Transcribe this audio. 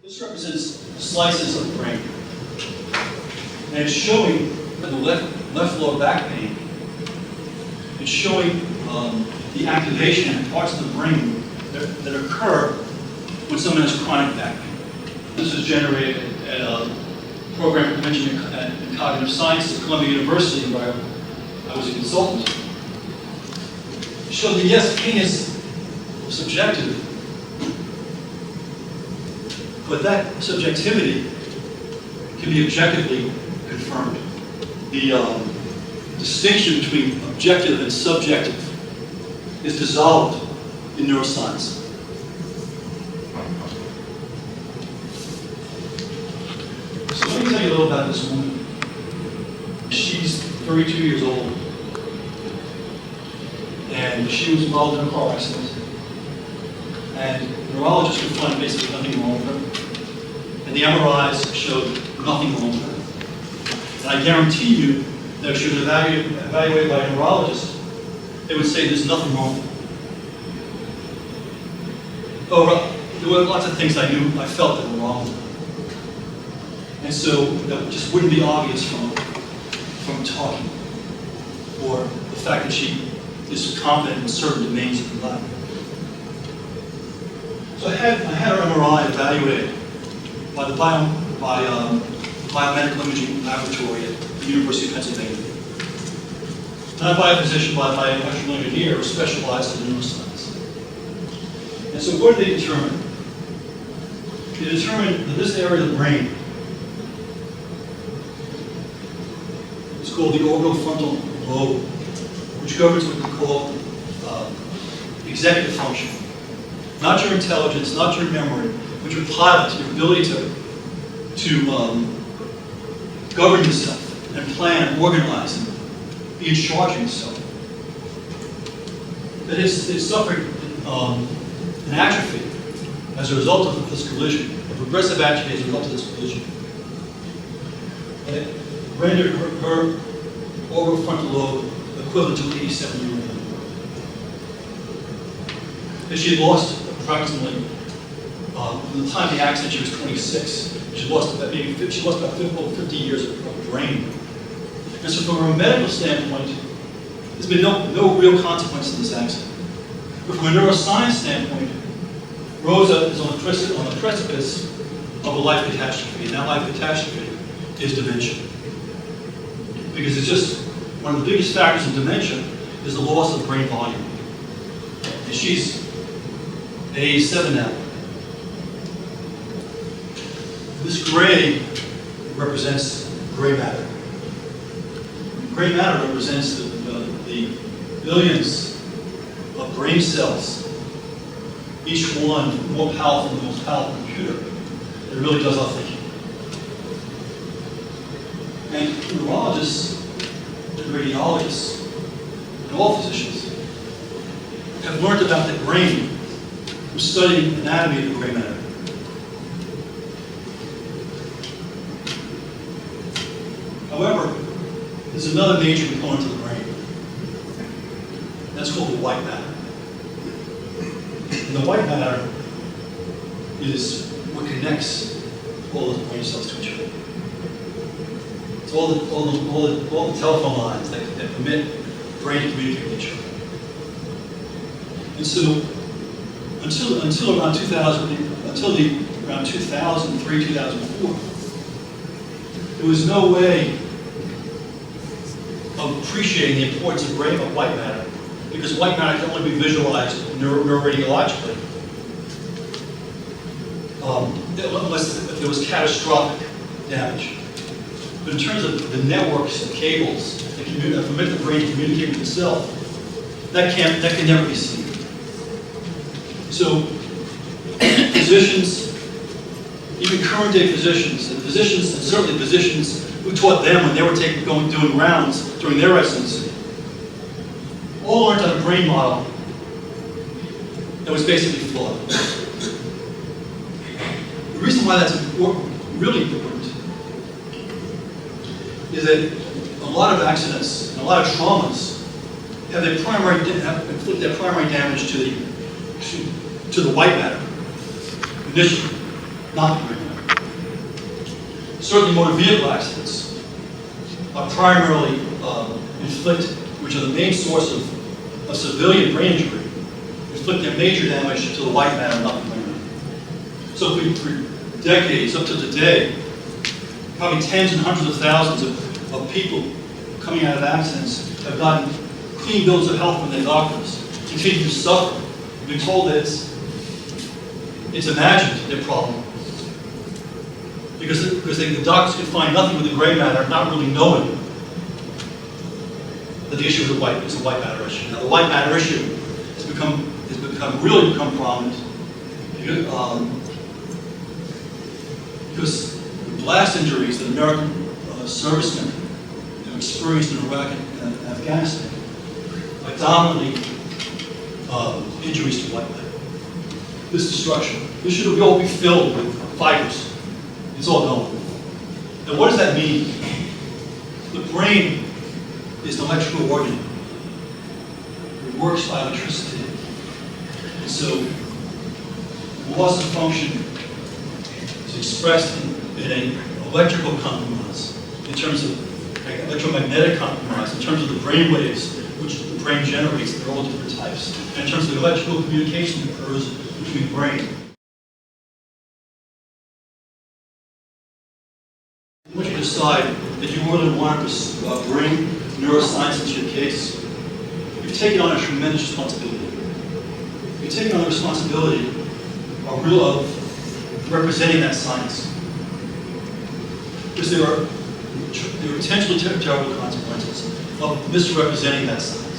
This represents slices of brain. And it's showing the left lower back pain. It's showing the activation of parts of the brain that occur when someone has chronic back pain. This was generated at a program for prevention in cognitive science at Columbia University, where I was a consultant. It showed that yes, pain is subjective, but that subjectivity can be objectively confirmed. The distinction between objective and subjective is dissolved in neuroscience. So let me tell you a little about this woman. She's 32 years old, and she was involved in a car accident. And neurologists could find basically nothing wrong with her. And the MRIs showed nothing wrong with her. And I guarantee you that if she was evaluated by a neurologist, they would say there's nothing wrong with her. Oh, there were lots of things I felt that were wrong with her. And so that just wouldn't be obvious from talking, or the fact that she is competent in certain domains of her life. So I had her MRI evaluated by the biomedical imaging laboratory at the University of Pennsylvania. Not by a physician, but by an electrical engineer who specialized in neuroscience. And so what did they determine? They determined that this area of the brain is called the orbitofrontal lobe, which governs what we call executive function. Not your intelligence, not your memory, but your pilot, your ability to govern yourself and plan, organize, and be in charge of yourself. That is suffering an atrophy as a result of this collision, a progressive atrophy as a result of this collision. And it rendered her orbitofrontal lobe equivalent to an 87-year-old. And she had lost approximately, from the time of the accident, she was 26. She lost about 50 years of brain. And so from a medical standpoint, there's been no real consequence to this accident. But from a neuroscience standpoint, Rosa is on the precipice of a life catastrophe, and that life catastrophe is dementia. Because it's just, one of the biggest factors in dementia is the loss of brain volume. And she's at age 7 now. This gray represents gray matter. Gray matter represents the billions of brain cells, each one more powerful than the most powerful computer. It really does our thinking. And neurologists and radiologists and all physicians have learned about the brain from studying anatomy of the gray matter. However, there's another major component of the brain. That's called the white matter. And the white matter is what connects all those brain cells to each other. It's all the telephone lines that permit the brain to communicate with each other. And so, until around 2003, 2004, there was no way of appreciating the importance of white matter, because white matter can only be visualized neuroradiologically, unless there was catastrophic damage. But in terms of the networks and cables that permit the brain to communicate with itself, that can never be seen. So physicians, even current day physicians, and certainly physicians who taught them when they were doing rounds during their residency, all learned on a brain model that was basically flawed. The reason why that's important, really important, is that a lot of accidents and a lot of traumas have inflict their primary damage to the white matter initially, not the brain. Certainly motor vehicle accidents are primarily inflicted, which are the main source of civilian brain injury, inflict their major damage to the white matter, not the brain. So for decades, up to today, probably tens and hundreds of thousands of people coming out of accidents have gotten clean bills of health from their doctors, continue to suffer. We've been told that it's imagined, their problem. Because the doctors can find nothing with the gray matter, not really knowing that the issue is a white matter issue. Now the white matter issue has really become prominent because the blast injuries that American servicemen experienced in Iraq and Afghanistan are dominantly injuries to white matter. This destruction, this should all be filled with fibers. It's all gone. Now what does that mean? The brain is an electrical organ. It works by electricity. And so loss of function is expressed in an electrical compromise, in terms of electromagnetic compromise, in terms of the brain waves which the brain generates. They're all different types. And in terms of the electrical communication that occurs between brain. Once you decide that you really want to bring neuroscience into your case, you've taken on a tremendous responsibility. You've taken on the responsibility of representing that science. Because there are potentially terrible consequences of misrepresenting that science.